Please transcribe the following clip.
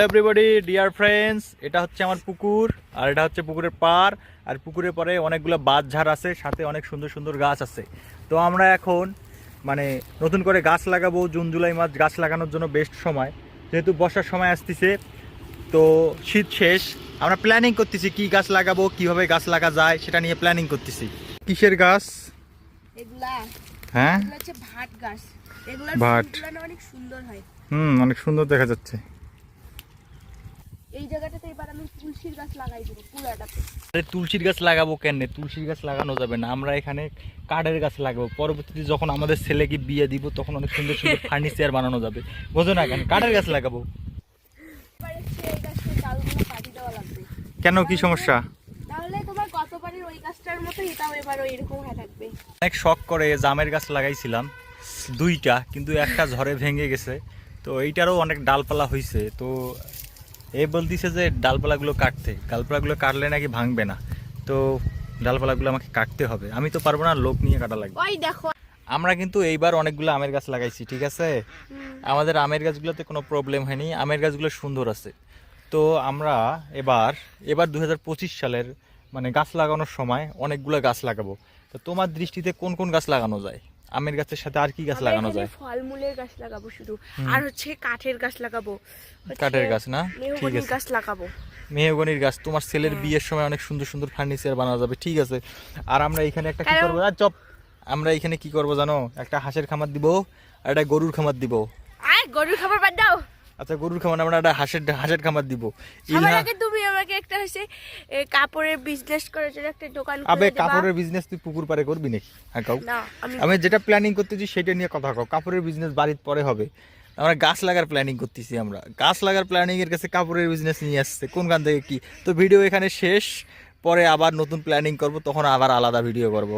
Everybody dear friends, এটা হচ্ছে আমার পুকুর আর এটা হচ্ছে পুকুরের পার। আর পুকুরের পরে অনেকগুলো বাঁশঝাড় আছে, সাথে অনেক সুন্দর সুন্দর গাছ আছে। তো আমরা এখন নতুন করে গাছ লাগাবো। জুন জুলাই মাস গাছ লাগানোর জন্য বেস্ট সময়, যেহেতু বর্ষার সময় আসতেছে। তো শীত শেষ, আমরা প্ল্যানিং করতেছি কি গাছ লাগাবো, কিভাবে গাছ লাগা যায় সেটা নিয়ে প্ল্যানিং করতেছি। কিসের গাছ এগুলা? হ্যাঁ, এগুলা হচ্ছে ভাট গাছ। এগুলার ভাট। ফুলগুলো অনেক সুন্দর হয়। অনেক সুন্দর দেখা যাচ্ছে। এই জায়গাটাতে এবার আমি তুলসীর গাছ লাগাই দেবো পুরাটাতে। আরে তুলসীর গাছ লাগাবো কেন? তুলসীর গাছ লাগানো যাবে না, আমরা এখানে কাঠের গাছ লাগাবো। পরবর্তীতে যখন আমাদের ছেলেকে বিয়ে দিব তখন অনেক সুন্দর সুন্দর ফার্নিচার বানানো যাবে, বোঝো না? কেন কাঠের গাছ লাগাবো? এবার হচ্ছে এই গাছটার ডালগুলো কাটি দেওয়া লাগবে। কেন, কি সমস্যা? তাহলে তোমার গতবারের ওই গাছটার মতো এটাও এবার এরকম হয়ে থাকবে। অনেক শখ করে জামের গাছ লাগাইছিলাম দুইটা, কিন্তু একটা ঝড়ে ভেঙে গেছে। তো এইটারও অনেক ডালপালা হয়েছে। তো এ বলতেছে যে ডালপালাগুলো কাটলে নাকি ভাঙবে না। তো ডালপালাগুলো আমাকে কাটতে হবে, আমি তো পারবো না, লোক নিয়ে কাটা লাগবে। ওই দেখো, আমরা কিন্তু এইবার অনেকগুলো আমের গাছ লাগাইছি, ঠিক আছে? আমাদের আমের গাছগুলোতে কোনো প্রবলেম হয়নি, আমের গাছগুলো সুন্দর আছে। তো আমরা এবার 2025 সালের গাছ লাগানোর সময় অনেকগুলো গাছ লাগাবো। তো তোমার দৃষ্টিতে কোন কোন গাছ লাগানো যায়? আমের গাছের সাথে আর কি গাছ লাগানো যায়? ফলমূলের গাছ লাগাবো শুধু, আর হচ্ছে কাঠের গাছ লাগাবো। কাঠের গাছ না, ঠিক মেহগনির আছে। গাছ লাগাবো। মেহগনির গাছ, তোমার ছেলের বিয়ের সময় অনেক সুন্দর সুন্দর ফার্নিচার বানানো যাবে, ঠিক আছে। আর আমরা এখানে একটা কি করবো, আমরা এখানে কি করবো জানো? একটা হাঁসের খামার দিব আর একটা গরুর খামার দিব। আর গরুর খাবার বাদ দাও। আচ্ছা, গরুর খামার আমরা একটা হাঁসের খামার দিব। সবার আগে তুমি আমাকে একটা হচ্ছে কাপড়ের বিজনেস করার জন্য একটা দোকান আবে, খুলে দিবা। কাপড়ের বিজনেস তুই পুকুর পাড়ে করবি নাকি? হ্যাঁ, কাউ। না, আমি যেটা প্ল্যানিং করতেছি সেটা নিয়ে কথা কও। কাপড়ের বিজনেস বাড়ির পরে হবে, আমরা গাছ লাগার প্ল্যানিং করতেছি। আমরা গাছ লাগার প্ল্যানিং এর কাছে কাপড়ের বিজনেস নিয়ে আসছে, কোন গান থেকে কি? তো ভিডিও এখানে শেষ, পরে আবার নতুন প্ল্যানিং করব, তখন আবার আলাদা ভিডিও করব।